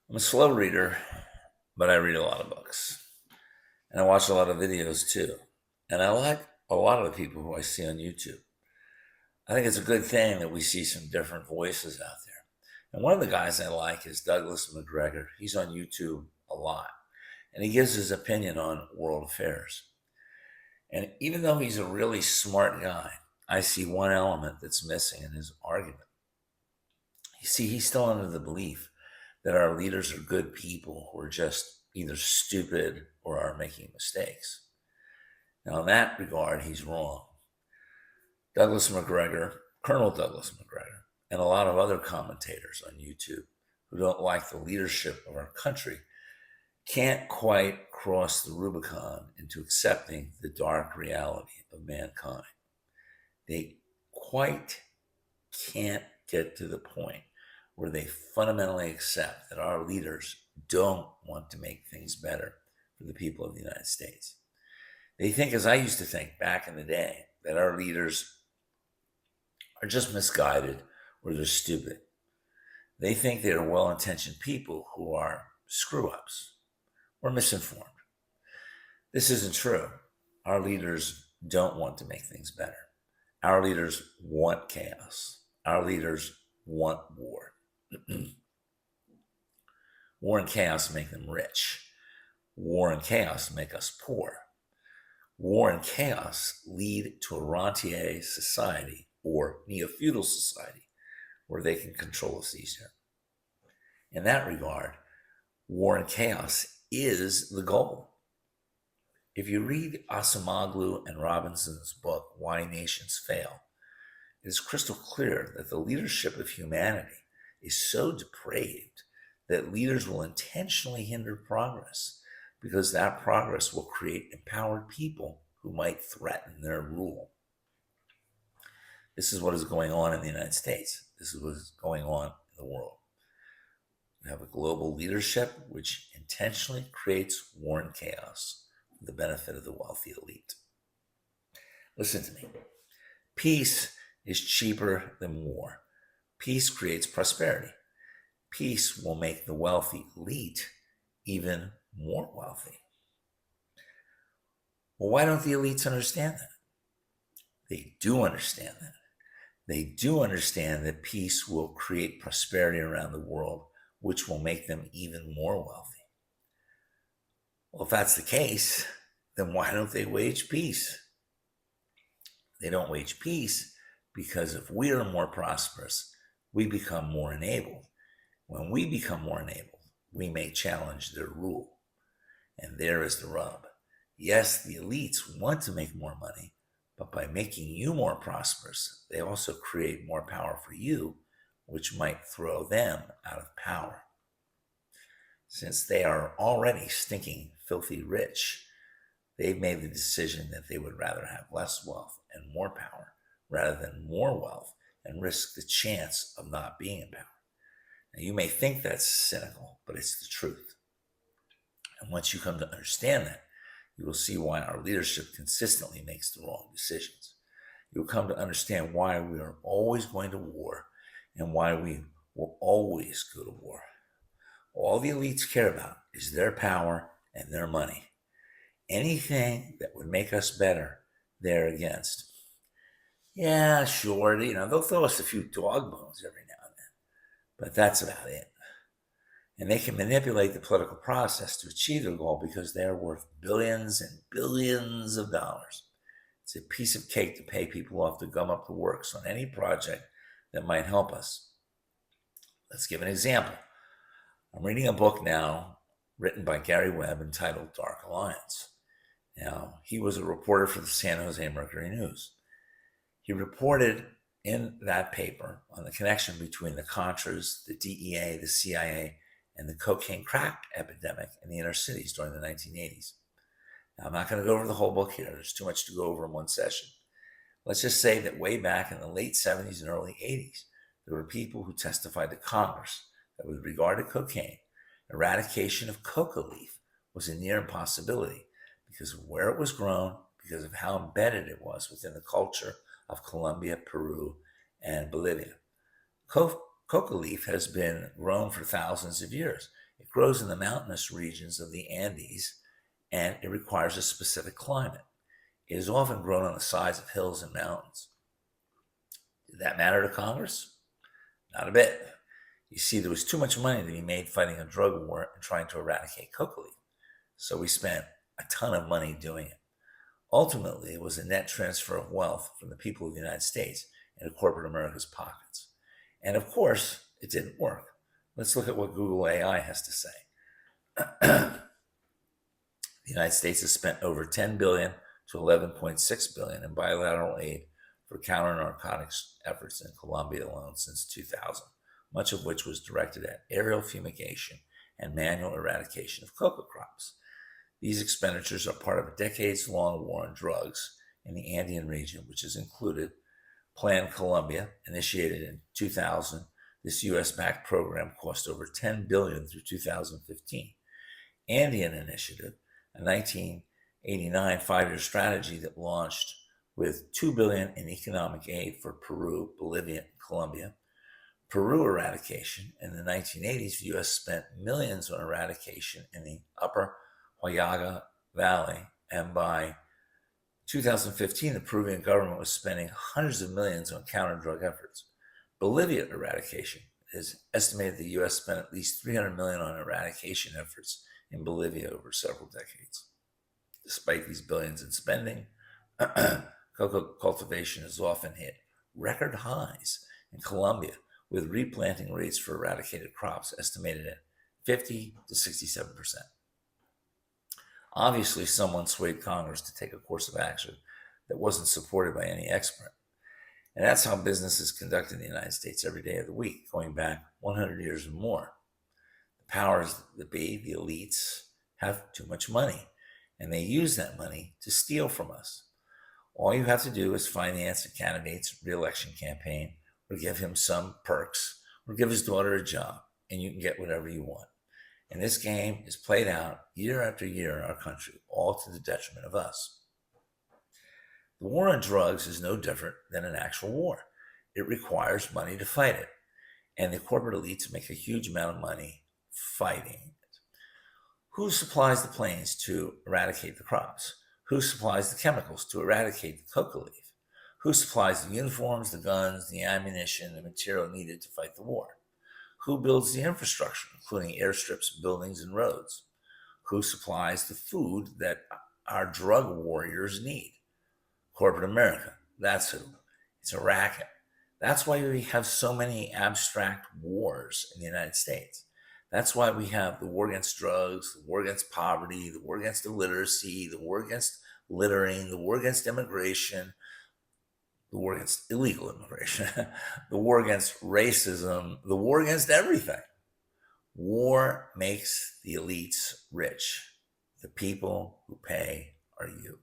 I'm a slow reader, but I read a lot of books. And I watch a lot of videos too. And I like a lot of the people who I see on YouTube. I think it's a good thing that we see some different voices out there. And one of the guys I like is Douglas McGregor. He's on YouTube a lot. And he gives his opinion on world affairs. And even though he's a really smart guy, I see one element that's missing in his argument. You see, he's still under the belief that our leaders are good people who are just either stupid or are making mistakes. Now, in that regard, he's wrong. Douglas McGregor, Colonel Douglas McGregor, and a lot of other commentators on YouTube who don't like the leadership of our country can't quite cross the Rubicon into accepting the dark reality of mankind. They quite can't get to the point where they fundamentally accept that our leaders don't want to make things better for the people of the United States. They think, as I used to think back in the day, that our leaders are just misguided or they're stupid. They think they are well intentioned people who are screw ups or misinformed. This isn't true. Our leaders don't want to make things better. Our leaders want chaos. Our leaders want war. War and chaos make them rich. War and chaos make us poor. War and chaos lead to a rentier society or neo-feudal society where they can control us easier. In that regard, war and chaos is the goal. If you read Acemoglu and Robinson's book, Why Nations Fail, it is crystal clear that the leadership of humanity is so depraved that leaders will intentionally hinder progress because that progress will create empowered people who might threaten their rule. This is what is going on in the United States. This is what is going on in the world. You have a global leadership which intentionally creates war and chaos for the benefit of the wealthy elite. Listen to me. Peace is cheaper than war. Peace creates prosperity. Peace will make the wealthy elite even more wealthy. Well, why don't the elites understand that? They do understand that. They do understand that peace will create prosperity around the world, which will make them even more wealthy. Well, if that's the case, then why don't they wage peace? They don't wage peace because if we are more prosperous, we become more enabled. When we become more enabled, we may challenge their rule. And there is the rub. Yes, the elites want to make more money, but by making you more prosperous, they also create more power for you, which might throw them out of power. Since they are already stinking filthy rich, they've made the decision that they would rather have less wealth and more power rather than more wealth and risk the chance of not being in power. Now, you may think that's cynical, but it's the truth. And once you come to understand that, you will see why our leadership consistently makes the wrong decisions. You'll come to understand why we are always going to war and why we will always go to war. All the elites care about is their power and their money. Anything that would make us better, they're against. Yeah, sure, they'll throw us a few dog bones every now and then, but that's about it. And they can manipulate the political process to achieve their goal because they are worth billions and billions of dollars. It's a piece of cake to pay people off to gum up the works on any project that might help us. Let's give an example. I'm reading a book now written by Gary Webb entitled Dark Alliance. Now, he was a reporter for the San Jose Mercury News. He reported in that paper on the connection between the Contras, the DEA, the CIA, and the cocaine crack epidemic in the inner cities during the 1980s. Now, I'm not going to go over the whole book here. There's too much to go over in one session. Let's just say that way back in the late 70s and early 80s, there were people who testified to Congress that with regard to cocaine, eradication of coca leaf was a near impossibility because of where it was grown, because of how embedded it was within the culture of Colombia, Peru, and Bolivia. Coca leaf has been grown for thousands of years. It grows in the mountainous regions of the Andes, and it requires a specific climate. It is often grown on the sides of hills and mountains. Did that matter to Congress? Not a bit. You see, there was too much money to be made fighting a drug war and trying to eradicate coca leaf, so we spent a ton of money doing it. Ultimately, it was a net transfer of wealth from the people of the United States into corporate America's pockets. And of course, it didn't work. Let's look at what Google AI has to say. The United States has spent over $10 billion to $11.6 billion in bilateral aid for counter-narcotics efforts in Colombia alone since 2000, much of which was directed at aerial fumigation and manual eradication of coca crops. These expenditures are part of a decades-long war on drugs in the Andean region, which has included Plan Colombia, initiated in 2000. This U.S.-backed program cost over $10 billion through 2015. Andean Initiative, a 1989 five-year strategy that launched with $2 billion in economic aid for Peru, Bolivia, and Colombia. Peru eradication. In the 1980s, the U.S. spent millions on eradication in the upper Huallaga Valley, and by 2015, the Peruvian government was spending hundreds of millions on counter-drug efforts. Bolivia eradication is estimated the U.S. spent at least $300 million on eradication efforts in Bolivia over several decades. Despite these billions in spending, coca cultivation has often hit record highs in Colombia, with replanting rates for eradicated crops estimated at 50 to 67%. Obviously, someone swayed Congress to take a course of action that wasn't supported by any expert. And that's how business is conducted in the United States every day of the week, going back 100 years or more. The powers that be, the elites, have too much money, and they use that money to steal from us. All you have to do is finance a candidate's re-election campaign, or give him some perks, or give his daughter a job, and you can get whatever you want. And this game is played out year after year in our country, all to the detriment of us. The war on drugs is no different than an actual war. It requires money to fight it, and the corporate elites make a huge amount of money fighting it. Who supplies the planes to eradicate the crops? Who supplies the chemicals to eradicate the coca leaf? Who supplies the uniforms, the guns, the ammunition, the material needed to fight the war? Who builds the infrastructure, including airstrips, buildings, and roads? Who supplies the food that our drug warriors need? Corporate America. That's who. It's a racket. That's why we have so many abstract wars in the United States. That's why we have the war against drugs, the war against poverty, the war against illiteracy, the war against littering, the war against immigration, the war against illegal immigration, the war against racism, the war against everything. War makes the elites rich. The people who pay are you.